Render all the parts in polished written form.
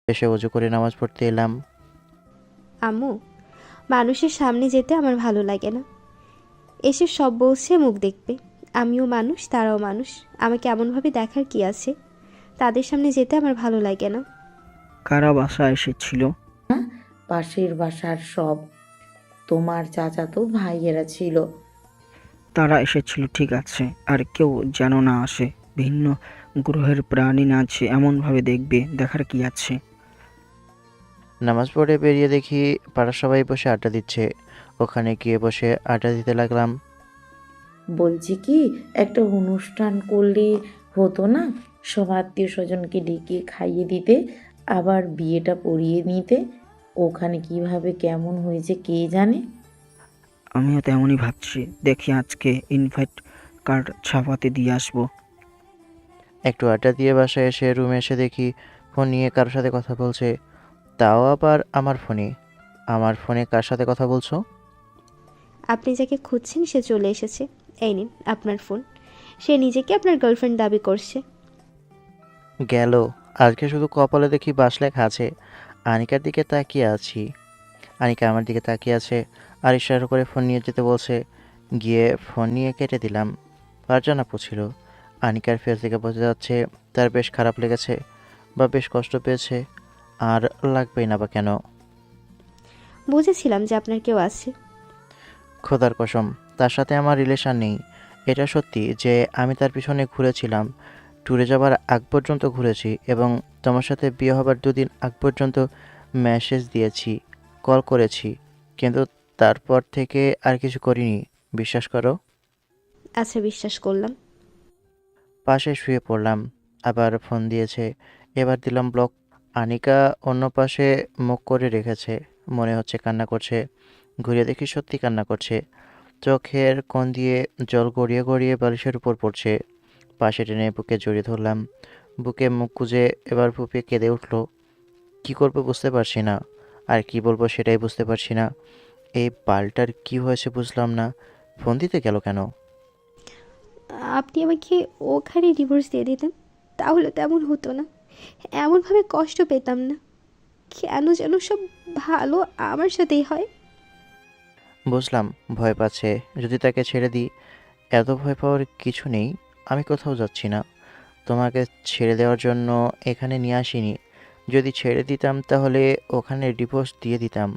এসে ওযু করে নামাজ পড়তে এলাম। আম্মু, মানুষের সামনে যেতে আমার ভালো লাগে না। এসে সব বলছে মুখ দেখবে। আমিও মানুষ, তারাও মানুষ। আমাকে এমনভাবে দেখার কি আছে? তাদের সামনে যেতে আমার ভালো লাগে না। কারা বাসায় এসেছিল? পাশের বাসার সব তোমার চাচাতো ভাইয়েরা ছিল। তারা এসেছিল ঠিক আছে, আর কেউ যেন না আসে। ভিন্ন গ্রহের প্রাণী না আছে এমনভাবে দেখবে, দেখার কি আছে? নামাজ পড়ে বেরিয়ে দেখি পাড়ার সবাই বসে আড্ডা দিচ্ছে। ওখানে গিয়ে বসে আড্ডা দিতে লাগলাম। বলছি কি, একটা অনুষ্ঠান করলে হতো না? সব আত্মীয় স্বজনকে ডেকে খাইয়ে দিতে, আবার বিয়েটা পড়িয়ে নিতে। ওখানে কিভাবে কেমন হয়েছে কে জানে। আমিও তেমনই ভাবছি। দেখি আজকে ইনভাইট কার্ড ছাপাতে দিয়ে আসবো। একটু আড্ডা দিয়ে বাসায় এসে রুমে এসে দেখি ফোন নিয়ে কারোর সাথে কথা বলছে, তাও আবার আমার ফোনে। আমার ফোনে কার সাথে কথা বলছো? আপনি যাকে খুঁজছেন সে চলে এসেছে। এই নিন আপনার ফোন। সে নিজেকে আপনার গার্লফ্রেন্ড দাবি করছে। গেল। আজকে শুধু কপালে দেখি বাস লেখা আছে। আনিকার দিকে তাকিয়ে আছি, আনিকা আমার দিকে তাকিয়ে আছে আর ইশারা করে ফোন নিয়ে যেতে বলছে। গিয়ে ফোন নিয়ে কেটে দিলাম। ফারজানা পুছিল। আনিকার ফেস থেকে বোঝা যাচ্ছে তার বেশ খারাপ লেগেছে বা বেশ কষ্ট পেয়েছে। আর লাগবেই না বা কেন? বুঝেছিলাম যে আপনার কেউ আছে। খোদার কসম, তার সাথে আমার রিলেশন নেই। এটা সত্যি যে আমি তার পিছনে ঘুরেছিলাম। ট্যুরে যাবার আগ পর্যন্ত ঘুরেছি এবং তোমার সাথে বিয়ে হবার 2 দিন আগ পর্যন্ত মেসেজ দিয়েছি, কল করেছি। কিন্তু তারপর থেকে আর কিছু করিনি, বিশ্বাস করো। আচ্ছা, বিশ্বাস করলাম। পাশে শুয়ে পড়লাম। আবার ফোন দিয়েছে, এবার দিলাম ব্লক। আনিকা অন্য পাশে মুখ করে রেখেছে, মনে হচ্ছে কান্না করছে। ঘুরে দেখি সত্যি কান্না করছে। চোখের কোণ দিয়ে জল গড়িয়ে গড়িয়ে বালিশের উপর পড়ছে। পাশে টেনে বুকে জড়িয়ে ধরলাম। বুকে মুখ গুজে এবার ফুঁপিয়ে কেঁদে উঠল। কী করবো বুঝতে পারছি না, আর কি বলবো সেটাই বুঝতে পারছি না। এই বালটার কি হয়েছে বুঝলাম না। ফোন দিতে গেল কেন? আপনি আমাকে ওখানে ডিভোর্স দিয়ে দিতেন, তাহলে তেমন হতো না। এমনভাবে কষ্ট পেতাম না। কেন যেন সব ভালো আমার সাথেই হয়। বুঝলাম ভয় পাচ্ছে। যদি তাকে ছেড়ে দিই? এত ভয় পাওয়ার কিছু নেই। আমি কোথাও যাচ্ছি না। তোমাকে ছেড়ে দেওয়ার জন্য এখানে নিয়ে আসিনি। যদি ছেড়ে দিতাম তাহলে ওখানে ডিভোর্স দিয়ে দিতাম।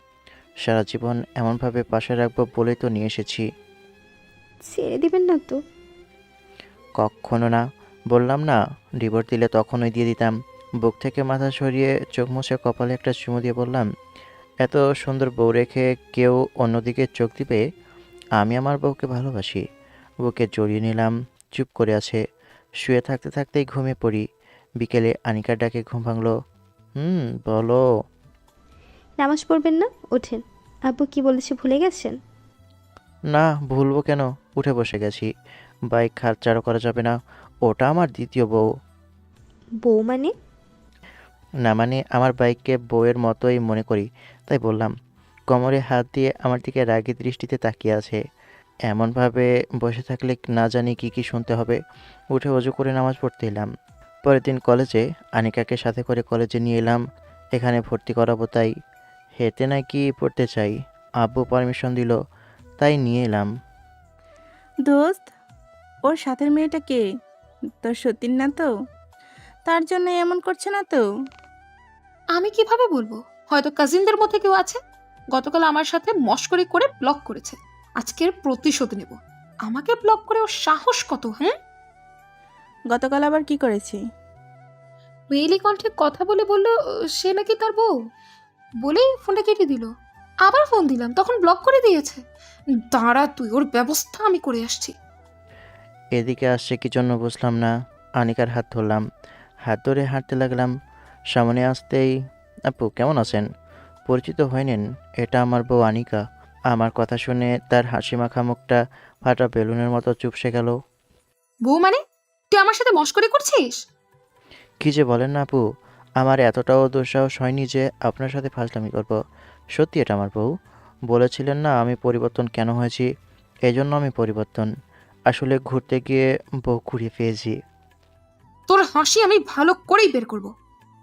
সারা জীবন এমনভাবে পাশে রাখবো বলেই তো নিয়ে এসেছি। ছেড়ে দিবেন না তো? কক্ষনো না। বললাম না, ডিভোর্স দিলে তখনই দিয়ে দিতাম। বুক থেকে মাথা সরিয়ে চোখ মুছে কপালে একটা চুমু দিয়ে বললাম, এত সুন্দর বউ রেখে কেউ অন্যদিকে চোখ দিবে? আমি আমার বউকে ভালোবাসি। বুকে জড়িয়ে নিলাম। চুপ করে আছে। শুয়ে থাকতে থাকতেই ঘুমিয়ে পড়ি। বিকেলে আনিকার ডাকে ঘুম ভাঙলো। বলো। নামাজ পড়বেন না? ওঠেন। আব্বু কি বলেছে ভুলে গেছেন? না, ভুলবো কেন? উঠে বসে গেছি। বাইক হাতছাড়া করা যাবে না। ওটা আমার দ্বিতীয় বউ। বউ মানে? না মানে আমার বাইককে বউয়ের মতোই মনে করি, তাই বললাম। কোমরে হাত দিয়ে আমার দিকে রাগী দৃষ্টিতে তাকিয়ে আছে। এমনভাবে বসে থাকলে না জানি কি কি শুনতে হবে। উঠে অজু করে নামাজ পড়তে এলাম। পরের দিন কলেজে আনিকাকে সাথে করে কলেজে নিয়ে এলাম। এখানে ভর্তি করাবো তাই। হেঁটে নাকি পড়তে চাই। আব্বু পারমিশন দিল, তাই নিয়ে এলাম। দোস্ত, ওর সাথের মেয়েটা কে? তোর সতীন না তো? তার জন্য এমন করছে না তো? আমি কিভাবে বলবো? হয়তো কাজিনদের মধ্যে কেউ আছে। গতকাল আমার সাথে মশকরি করে ব্লক করেছে। আজকের প্রতিশোধ নেব। আমাকে ব্লক করে ওর সাহস কত, হ্যাঁ? গতকাল আবার কি করেছে? মেয়েলি কণ্ঠে কথা বলে বলল সে নাকি তার বউ। বলেই ফোনটা কেটে দিল। আবার ফোন দিলাম, তখন ব্লক করে দিয়েছে। দাঁড়া তুই, ওর ব্যবস্থা আমি করে আসছি। এদিকে আসছে কি জন্য বুঝলাম না। আনিকার হাত ধরলাম। হাত ধরে হাঁটতে লাগলাম। সামনে আসতেই, আপু কেমন আছেন? পরিচিত হয়ে নিন, এটা আমার বউ আনিকা। আমার কথা শুনে তার হাসি মাখা মুখটা ফাটা বেলুনের মতো চুপসে গেল। বউ মানে? তুই আমার সাথে মশকরি করছিস? কী যে বলেন না আপু, আমার এতটাও দুঃসাহস হয়নি যে আপনার সাথে ফাজলামি করব। সত্যি এটা আমার বউ। বলেছিলেন না আমি পরিবর্তন কেন হয়েছি? এজন্য আমি পরিবর্তন। আসলে ঘুরতে গিয়ে বউ কুড়িয়ে পেয়েছি। তোর হাসি আমি ভালো করেই বের করব।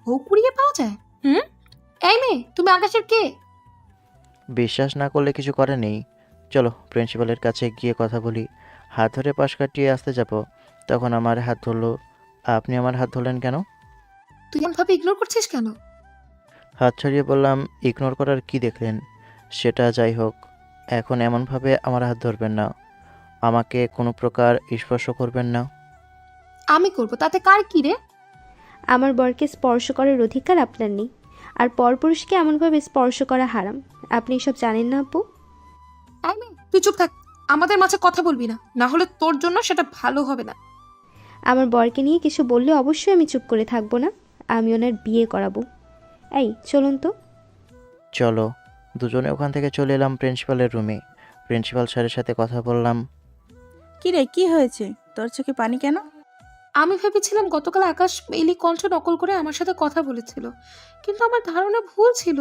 বউ কুড়িয়ে পাওয়া যায়? হুম? এই মেয়ে, তুমি আকাশের কে? বিশ্বাস না করলে কিছু করার নেই। চলো প্রিন্সিপালের কাছে গিয়ে কথা বলি। হাত ধরে পাশ কাটিয়ে আসতে যাব, তখন আমার হাত ধরলো। আপনি আমার হাত ধরলেন কেন? তুই এমনভাবে ইগনোর করছিস কেন? হাত ছাড়িয়ে বললাম, ইগনোর করার কি দেখলেন? সেটা যাই হোক, এখন এমনভাবে আমার হাত ধরবেন না। আমাকে কোনো প্রকার স্পর্শ করবেন না। আমি করব, তাতে কার কি রে? আমার বরকে স্পর্শ করার অধিকার আপনার নেই। আর পরপুরুষকে এমনভাবে স্পর্শ করা হারাম। আপনি এসব জানেন না আপু? এই মেয়ে, তুই চুপ থাক। আমাদের মাঝে কথা বলবি না, না হলে তোর জন্য সেটা ভালো হবে না। আমার বরকে নিয়ে কিছু বললে অবশ্যই আমি চুপ করে থাকবো না। আমি ওনার বিয়ে করাবো। এই চলুন তো। চলো। দুজনে ওখান থেকে চলে এলাম প্রিন্সিপালের রুমে। প্রিন্সিপাল স্যারের সাথে কথা বললাম। কি রে, কি হয়েছে? তোর চোখে পানি কেন? আমি ভেবেছিলাম গতকাল আকাশ মেইলি কণ্ঠ নকল করে আমার সাথে কথা বলেছিল, কিন্তু আমার ধারণা ভুল ছিল।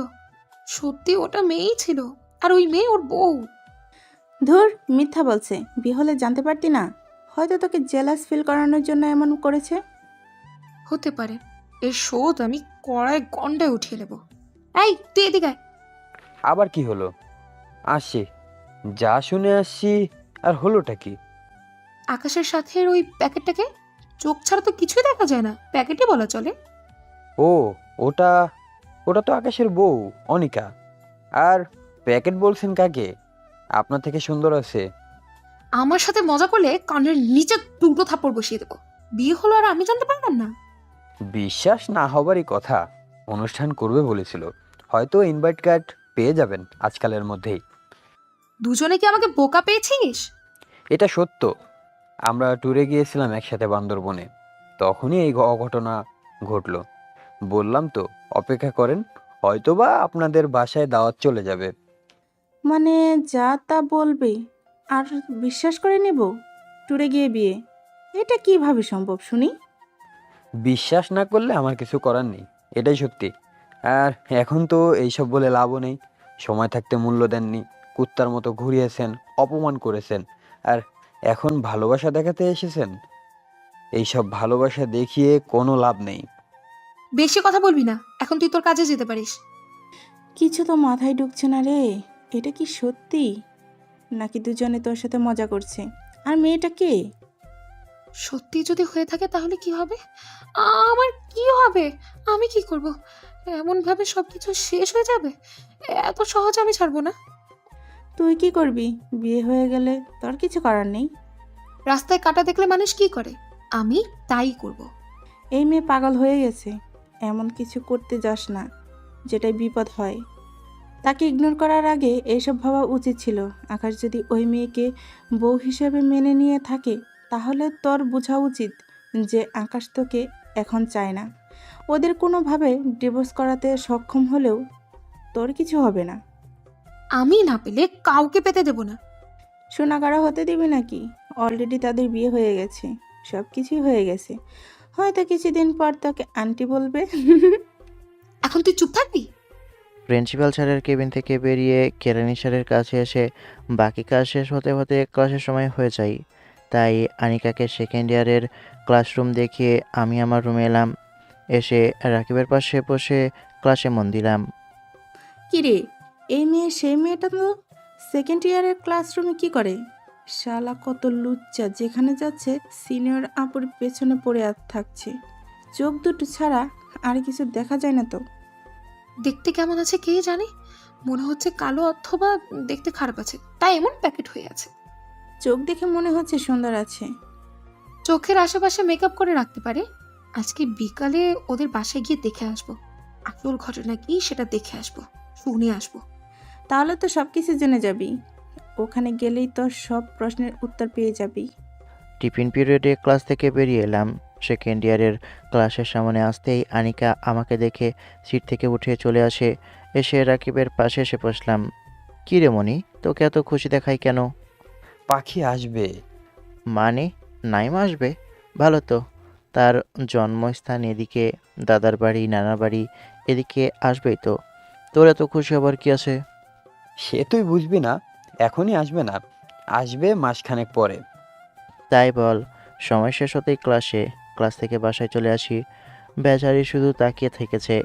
সত্যি ওটা মেয়েই ছিল, আর ওই মেয়ে ওর বউ। ধুর, মিথ্যা বলছে। বিয়ে হলে জানতে পারতি না? হয়তো তোকে জেলাস ফিল করানোর জন্য এমন করেছে। হতে পারে। এর শোধ আমি কড়ায় গন্ডায় উঠিয়ে নেব। এই তুই এদিকে আয়। আবার কি হলো? আসছি, যা শুনে আসছি। আর হলোটা কি? আকাশের সাথে ওই প্যাকেটটাকে, চোখ ছাড়া তো কিছুই দেখা যায় না, প্যাকেটই বলা চলে। ও, ওটা ওটা তো আকাশের বউ, অনিকা। আর প্যাকেট বলছেন কাকে? আপনার থেকে সুন্দর আছে। আমার সাথে মজা করলে কানের নিচে দুটো থাপ্পড় বসিয়ে দেবো। বিয়ে হলো আর আমি জানতে পারলাম না? বিশ্বাস না হবারই কথা। অনুষ্ঠান করবে বলেছিল, হয়তো ইনভাইট কার্ড পেয়ে যাবেন আজকালের মধ্যেই। দুজনে কি আমাকে বোকা পেয়েছিস? এটা সত্য। আমরা ট্যুরে গিয়েছিলাম একসাথে বান্দরবনে, তখনই এই অঘটনা ঘটলো। বললাম তো, অপেক্ষা করেন, হয়তোবা আপনাদের বাসায় দাওয়াত চলে যাবে। মানে যা তা বলবে আর বিশ্বাস করে নেব? ট্যুরে গিয়ে বিয়ে? এটা কিভাবে সম্ভব শুনি? বিশ্বাস না করলে আমার কিছু করার নেই, এটাই সত্যি। আর এখন তো এইসব বলে লাভও নেই। সময় থাকতে মূল্য দেননি, কুত্তার মতো ঘুরিয়েছেন, অপমান করেছেন, আর এখন ভালোবাসা দেখাতে এসেছেন। এইসব ভালোবাসা দেখিয়ে কোনো লাভ নেই। বেশি কথা বলবি না, এখন তুই তোর কাজে যেতে পারিস। কিছু তো মাথায় ঢুকছে না রে। এটা কি সত্যি, নাকি দুজনে তোর সাথে মজা করছে? আর মেয়েটা কে? সত্যি যদি হয়ে থাকে তাহলে কি হবে? আমার কি হবে? আমি কি করব? এমন ভাবে সবকিছু শেষ হয়ে যাবে? এত সহজ আমি ছাড়বো না। তুই কি করবি? বিয়ে হয়ে গেলে তোর কিছু করার নেই। রাস্তায় কাটা দেখলে মানুষ কি করে, আমি তাই করব। এই মেয়ে পাগল হয়ে গেছে। এমন কিছু করতে যাস না যেটাই বিপদ হয়। তাকে ইগনোর করার আগে এইসব ভাবা উচিত ছিল। আকাশ যদি ওই মেয়েকে বউ হিসেবে মেনে নিয়ে থাকে, তাহলে তোর বোঝা উচিত যে আকাশ তোকে এখন চায় না। ওদের কোনোভাবে ডিভোর্স করাতে সক্ষম হলেও তোর কিছু হবে না। আমি না পেলে কাউকে পেতে দেব না। সোনাগাড়া হতে দিবি নাকি? অলরেডি তাদের বিয়ে হয়ে গেছে, সব কিছুই হয়ে গেছে। হয়তো কিছুদিন পর তোকে আন্টি বলবে। এখন তুই চুপ থাকবি? প্রিন্সিপাল স্যারের কেবিন থেকে বেরিয়ে কেরানি স্যারের কাছে এসে বাকি কাজ শেষ হতে হতে ক্লাসের সময় হয়ে যায়। তাই আনিকাকে সেকেন্ড ইয়ারের ক্লাসরুম দেখিয়ে আমি আমার রুমে এলাম। এসে রাকিবের পাশে বসে ক্লাসে মন দিলাম। কিরে, এই মেয়ে সেই মেয়েটা তো সেকেন্ড ইয়ারের ক্লাসরুমে কি করে? শালা কত লুচ্চা, যেখানে যাচ্ছে সিনিয়র আপুর পেছনে পড়ে থাকছে। চোখ দুটো ছাড়া আর কিছু দেখা যায় না তো। দেখতে কেমন আছে কে জানে, মনে হচ্ছে কালো অথবা দেখতে খারাপ আছে, তাই এমন প্যাকেট হয়ে আছে। চোখ দেখে মনে হচ্ছে সুন্দর আছে। চোখের আশেপাশে মেকআপ করে রাখতে পারে। আজকে বিকালে ওদের বাসায় গিয়ে দেখে আসবো, আসল ঘটনা কি সেটা দেখে আসবো, শুনে আসবো। তাহলে তো সব কিছু জেনে যাবি। ওখানে গেলেই তো সব প্রশ্নের উত্তর পেয়ে যাবি। টিফিন পিরিয়ডে ক্লাস থেকে বেরিয়ে এলাম। সেকেন্ড ইয়ারের ক্লাসের সামনে আসতেই আনিকা আমাকে দেখে সিট থেকে উঠে চলে আসে। এসে রাকিবের পাশে এসে বসলাম। কী রে মনি, তোকে এত খুশি দেখাই কেন? পাখি আসবে। মানে নাইমা আসবে? ভালো তো। তার জন্মস্থান এদিকে, দাদার বাড়ি নানার বাড়ি এদিকে, আসবেই তো। তোর এত খুশি হবার কি আছে? সে তুই বুঝবি না, এখনই আসবে না, আসবে মাসখানেক পরে। তাই বল। সময় শেষ হতেই ক্লাস থেকে বাসায় চলে আসি। বেচারি শুধু তাকিয়ে থেকেছে।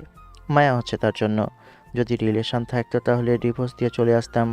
মায়া হচ্ছে তার জন্য। যদি রিলেশন থাকতো তাহলে ডিভোর্স দিয়ে চলে আসতাম।